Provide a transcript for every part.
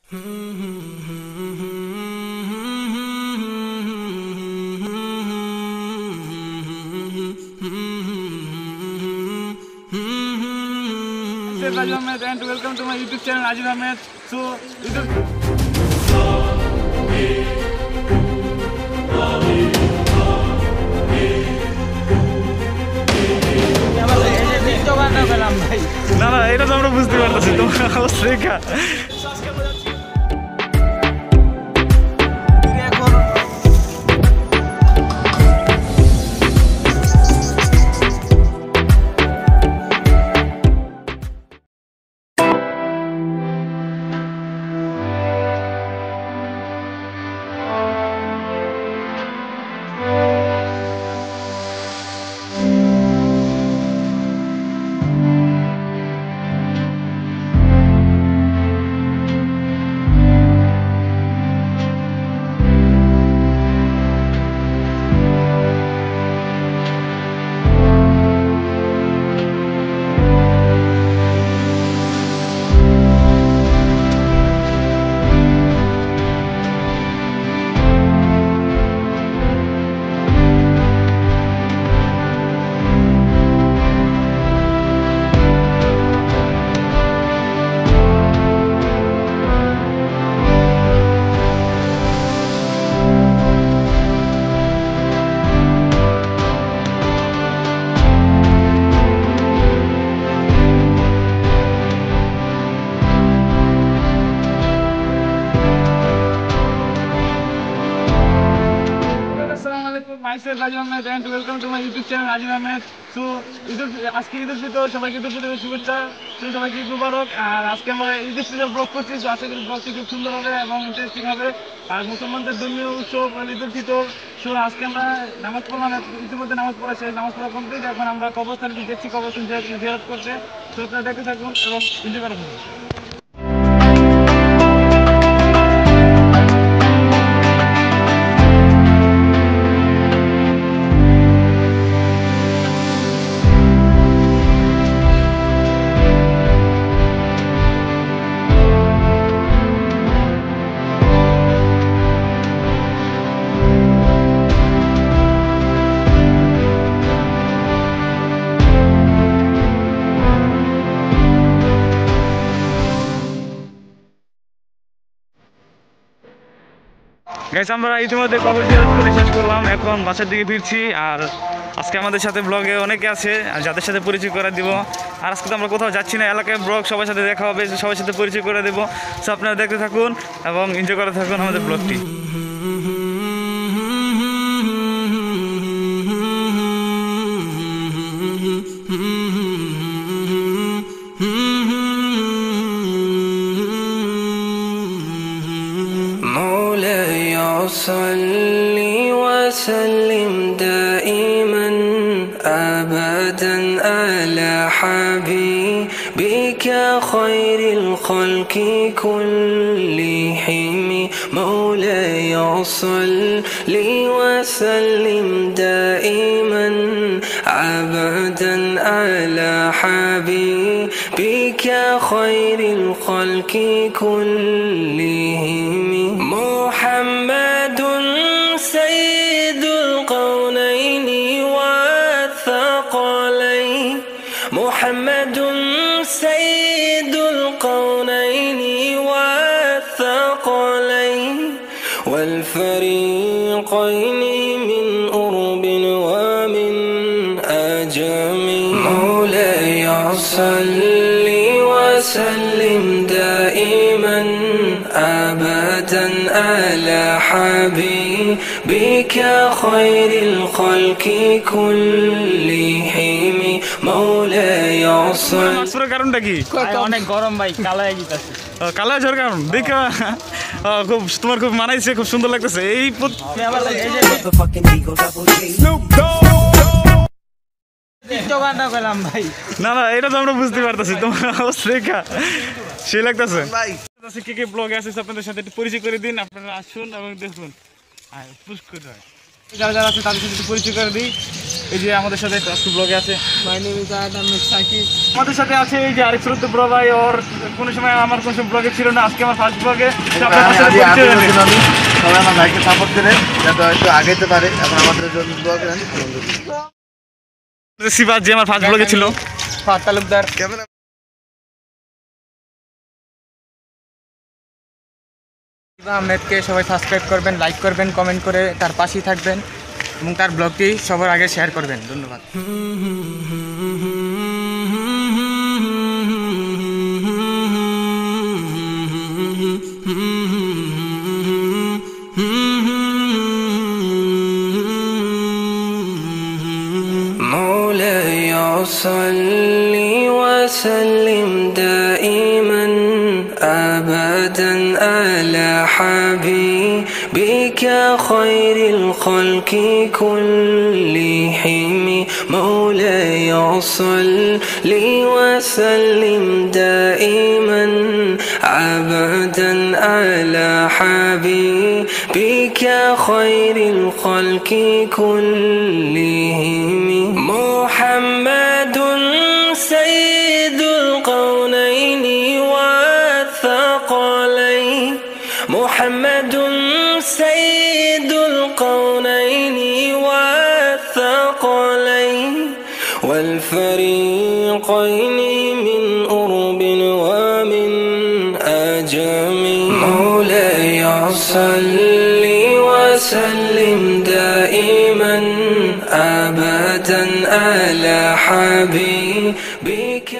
Raju Ahmed and welcome to my YouTube channel Raju Ahmed. So না না এটা তো আমরা বুঝতে পারতেছি তোমার অবস্থা দেখা myself Raju Ahmed and welcome to my YouTube channel Raju Ahmed. So আজকে ঈদ উল ফিতর সবাইকে ঈদ উল ফিতরের শুভেচ্ছা, সবাইকে ঈদ মুবারক। আর আজকে আমরা ঈদ উল ফিতর ব্লগ করছি, তো আশা করি ব্লগটি খুব সুন্দর হবে এবং ইন্টারেস্টিং হবে। আর মুসলমানদের ধর্মীয় উৎসব ঈদ উল ফিতর। সো আজকে আমরা নামাজ পড়লাম, ইতিমধ্যে নামাজ পড়া শেষ, নামাজ পড়া কমপ্লিট। এখন আমরা কবরস্থানে যাচ্ছি, কবরস্থান জিয়ারত করতে। তো আপনারা দেখতে থাকুন এবং এনজয় করুন। গাইস আমরা ইতিমধ্যে কবর জিয়ারত করে শেষ করলাম, এখন বাসার দিকে ফিরছি। আর আজকে আমাদের সাথে ব্লগে অনেকে আছে যাদের সাথে পরিচয় করে দিব। আর আজকে তো আমরা কোথাও যাচ্ছি না, এলাকায় ব্লগ সবার সাথে দেখা হবে, সবার সাথে পরিচয় করে দেবো। সো আপনারা দেখতে থাকুন এবং এনজয় করে থাকুন আমাদের ব্লগটি। صل وسلم دائما أبدا على حبيبك خير الخلق كلهم مولاي صل وسلم دائما أبدا على حبيبك خير الخلق كلهم محمد سيد القونين والثقلين محمد سيد القونين والثقلين والفريقين من أرب ومن أجم مولاي صل وسلم دائما أبدا على حبيبك خير الخلق كلهم مولاي صل কারণটা কি? অনেক গরম ভাই, কালো হয়ে গেছে। কালো ঝড় কারণ দেখা খুব তোমার খুব মানাইছে, খুব সুন্দর লাগতেছে। এই না না এটা তো আমরা বুঝতে পারতেছি তোমার অবস্থা দেখা সে লাগতেছে। কে কে ব্লগে আছে আপনাদের সাথে একটু পরিচয় করে দিন, আপনারা আসুন এবং দেখুন। আর পুশ করে যারা যারা আছে তাদের সাথে একটু পরিচয় করে দিই। এই যে আমাদের সাথে আজকে ব্লগে আছে মাই নেম ইজ আদম সাকিব। আমাদের সাথে আছে এই যে আরেক ছোট ব্রো ভাই, ওর কোনো সময় আমার কোনো ব্লগে ছিল না, আজকে আমার ফার্স্ট ব্লগে। সবাই আমার ভাইকে সাপোর্ট করে যাতে হয়তো আগাইতে পারে। এখন আমাদের জন্য দোয়া করেন। সিবাজ যে আমার ফার্স্ট ব্লগে ছিল। ফাত তালুকদার। আহমেদকে সবাই সাবস্ক্রাইব করবেন, লাইক করবেন, কমেন্ট করে তার পাশেই থাকবেন এবং তার ব্লগটি সবার আগে শেয়ার করবেন। ধন্যবাদ। مولاي صل وسلم دائما أبدا على حبيبك خير الخلق كلهم. مولاي صل وسلم دائما أبدا على حبيبك خير الخلق كلهم. محمد سيد القونين والثقلين. محمد سيد القونين والثقلين والفريقين من أرب ومن أجم. مولاي صل وسلم دائما أبدا على حبيبك.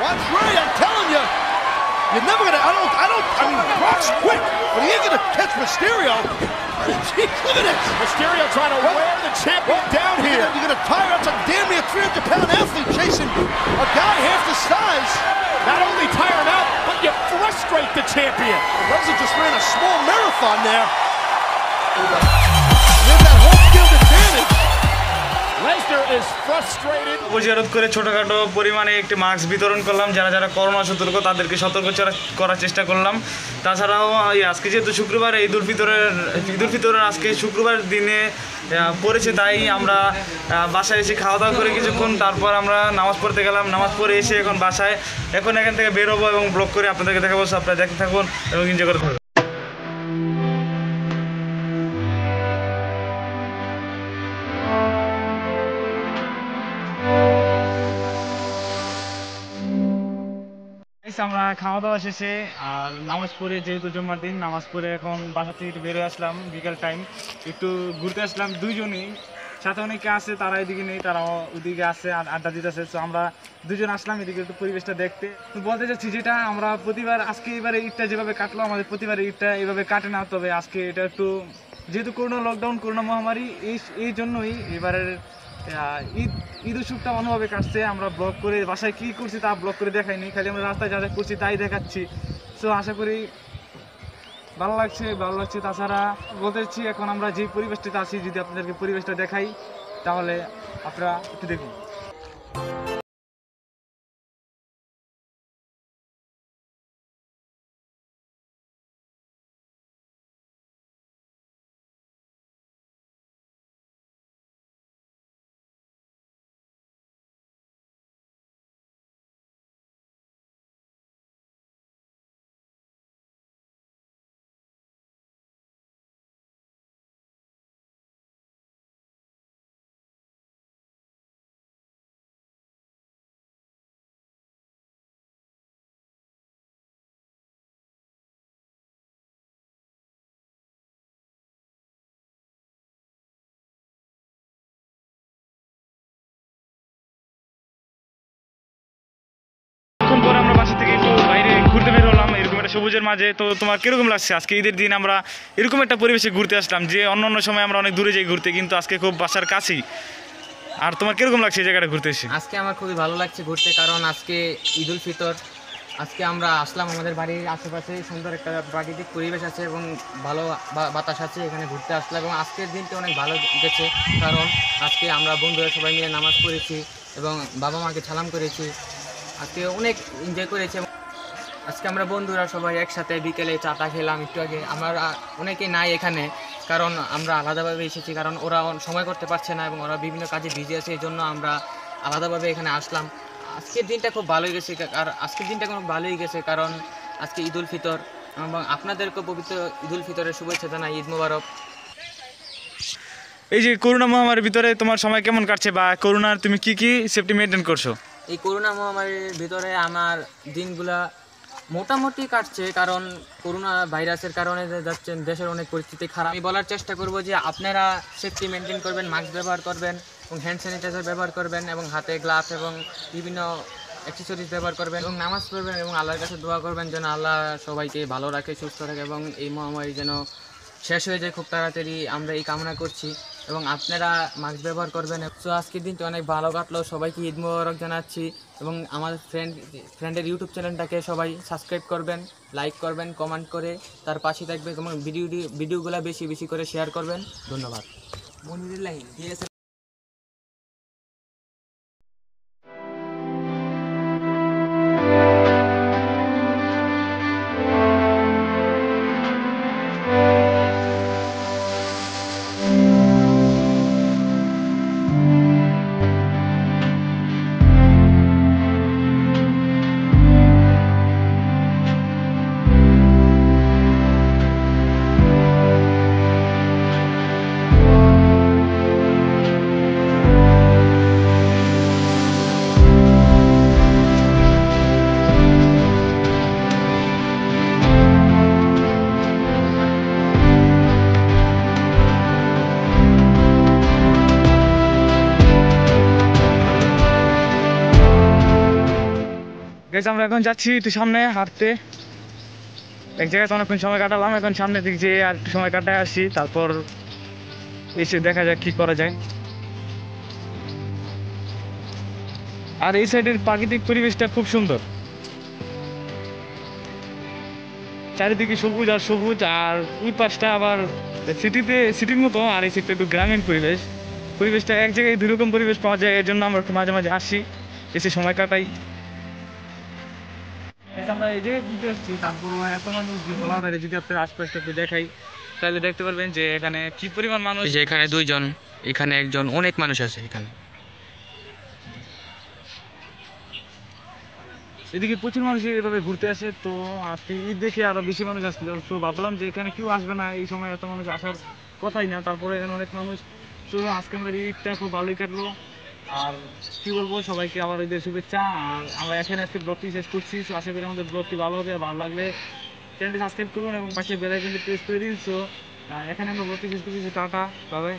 Brock's Ray, I'm telling you, you're never gonna. I mean, Brock's quick, but he ain't gonna catch Mysterio. Jeez, look at this. Mysterio trying to wear the champion down here. You're gonna tire out some damn near 300-pound athlete chasing a guy half the size. Not only tire him out, but you frustrate the champion. Lesnar just ran a small marathon there. There's that home field advantage. Lesnar is frustrated. উপজিয়ারত করে ছোটোখাটো পরিমাণে একটি mask বিতরণ করলাম, যারা যারা corona সতর্ক তাদেরকে সতর্ক করার চেষ্টা করলাম। তাছাড়াও আজকে যেহেতু শুক্রবার, ঈদ উল ফিতরের আজকে শুক্রবার দিনে পড়েছে, তাই আমরা বাসায় এসে খাওয়া দাওয়া করে কিছুক্ষণ তারপর আমরা নামাজ পড়তে গেলাম। নামাজ পড়ে এসে এখন বাসায় এখান থেকে বেরোবো এবং ব্লগ করে আপনাদেরকে দেখাবো। আপনারা দেখতে থাকুন এবং এনজয় করে থাকুন। আমরা খাওয়া দাওয়া শেষে আর নামাজ পড়ে, যেহেতু জুম্মার দিন, নামাজ পড়ে এখন বাসা থেকে একটু বেরোয় আসলাম। বিকেল টাইম একটু ঘুরতে আসলাম দুইজনই, সাথে অনেকে আছে, তারা এদিকে নেই, তারা ওদিকে আছে আড্ডা দিতেছে। তো আমরা দুজন আসলাম এদিকে একটু পরিবেশটা দেখতে। তো বলতে চাচ্ছি যেটা আমরা প্রতিবার আজকে এবারে ঈদটা যেভাবে কাটলো, আমাদের প্রতিবার ঈদটা এইভাবে কাটে না, তবে আজকে এটা একটু যেহেতু করোনা লকডাউন, করোনা মহামারী, এই জন্যই এবারের ঈদ উৎসবটা অন্যভাবে কাটছে। আমরা ব্লগ করে বাসায় কী করছি তা ব্লগ করে দেখাইনি, খালি আমরা রাস্তায় যা যা করছি তাই দেখাচ্ছি। সো আশা করি ভালো লাগছে। তাছাড়া বলতে চাচ্ছি এখন আমরা যে পরিবেশটাতে আছি, যদি আপনাদেরকে পরিবেশটা দেখাই তাহলে আপনারা একটু দেখুন। পরে আমরা বাসা থেকে একটু বাইরে ঘুরতে বের হলাম এরকম একটা সবুজের মাঝে। তো তোমার কিরকম লাগছে আজকে ঈদের দিন আমরা এরকম একটা পরিবেশে ঘুরতে আসলাম, যে অন্য সময় আমরা অনেক দূরে যাই ঘুরতে, কিন্তু আজকে খুব বাসার কাছেই। আর তোমার কিরকম লাগছে এই জায়গাটা ঘুরতে এসে? আজকে আমার খুবই ভালো লাগছে ঘুরতে, কারণ আজকে ঈদ উল ফিতর। আজকে আমরা আসলাম, আমাদের বাড়ির আশেপাশে সুন্দর একটা প্রাকৃতিক পরিবেশ আছে এবং ভালো বাতাস আছে, এখানে ঘুরতে আসলাম। এবং আজকের দিনটা অনেক ভালো গেছে, কারণ আজকে আমরা বন্ধুরা সবাই মিলে নামাজ পড়েছি এবং বাবা মাকে সালাম করেছি। আজকে অনেক এনজয় করেছি। আজকে আমরা বন্ধুরা সবাই একসাথে বিকেলে চাটা খেলাম একটু আগে। আমরা অনেকে নাই এখানে, কারণ আমরা আলাদাভাবে এসেছি, কারণ ওরা সময় করতে পারছে না এবং ওরা বিভিন্ন কাজে বিজি আছে, এই জন্য আমরা আলাদাভাবে এখানে আসলাম। আজকের দিনটা খুব ভালোই গেছে, আর আজকের দিনটা খুব ভালোই গেছে কারণ আজকে ঈদুল ফিতর, এবং আপনাদেরকে পবিত্র ঈদুল ফিতরের শুভেচ্ছা জানাই, ঈদ মোবারক। এই যে করোনা মহামারীর ভিতরে তোমার সময় কেমন কাটছে, বা করোনার তুমি কি কি সেফটি মেনটেন করছো? এই করোনা মহামারীর ভিতরে আমার দিনগুলা মোটামুটি কাটছে, কারণ করোনা ভাইরাসের কারণে যাচ্ছেন দেশের অনেক পরিস্থিতি খারাপ। আমি বলার চেষ্টা করব যে আপনারা সেফটি মেনটেন করবেন, মাস্ক ব্যবহার করবেন এবং হ্যান্ড স্যানিটাইজার ব্যবহার করবেন এবং হাতে গ্লাভস এবং বিভিন্ন অ্যাক্সেসরিজ ব্যবহার করবেন এবং নামাজ পড়বেন এবং আল্লাহর কাছে দোয়া করবেন যেন আল্লাহ সবাইকে ভালো রাখে, সুস্থ রাখে এবং এই মহামারী যেন শেষ হয়ে যায় খুব তাড়াতাড়ি, আমরা এই কামনা করছি। এবং আপনারা মাস্ক ব্যবহার করবেন। তো আজকের দিনটি অনেক ভালো কাটলো, সবাইকে ঈদ মোবারক জানাচ্ছি এবং আমার ফ্রেন্ডের ইউটিউব চ্যানেলটাকে সবাই সাবস্ক্রাইব করবেন, লাইক করবেন, কমেন্ট করে তার পাশে থাকবেন এবং ভিডিওগুলো বেশি বেশি করে শেয়ার করবেন। ধন্যবাদ। আমরা এখন যাচ্ছি একটু সামনে হাঁটতে, এক জায়গায় অনেকক্ষণ সময় কাটালাম, এখন সামনের দিক যেয়ে আর একটু সময় কাটায় আসি, তারপর এসে দেখা যাক কি করা যায়। আর এই সাইডের প্রাকৃতিক পরিবেশটা খুব সুন্দর, চারিদিকে সবুজ আর সবুজ, আর ওই পাশটা আবার সিটির মতো, আর এই সাইডটা একটু গ্রামীণ পরিবেশটা এক জায়গায় দুই রকম পরিবেশ পাওয়া যায়, এর জন্য আমরা মাঝে মাঝে আসি, এসে সময় কাটাই। আমরা এই জায়গায় ঘুরতে আসছি, তারপর এত মানুষ যদি আপনার আশপাশটা একটু দেখাই তাহলে দেখতে পারবেন যে এখানে কি পরিমাণ মানুষ। যে এখানে দুইজন, এখানে একজন, অনেক মানুষ আছে এখানে। এদিকে প্রচুর মানুষ এভাবে ঘুরতে আসে, তো আজকে ঈদ দেখে আরো বেশি মানুষ আসছিল, তো ভাবলাম যে এখানে কেউ আসবে না, এই সময় এত মানুষ আসার কথাই না, তারপরে এখানে অনেক মানুষ। তো আজকে আমাদের ঈদটা খুব ভালোই কাটলো, আর কি বলবো, সবাইকে আবার ঈদের শুভেচ্ছা। আর আমরা এখানে আজকে ব্লগটি শেষ করছি, তো আশা করি আমাদের ব্লগটি ভালো হবে, ভালো লাগলে চ্যানেলটি সাবস্ক্রাইব করুন এবং পাশে বেল আইকনটি প্রেস করে দিন। তো এখানে আমরা ব্লগটি শেষ করছি, টাটা, বাই বাই।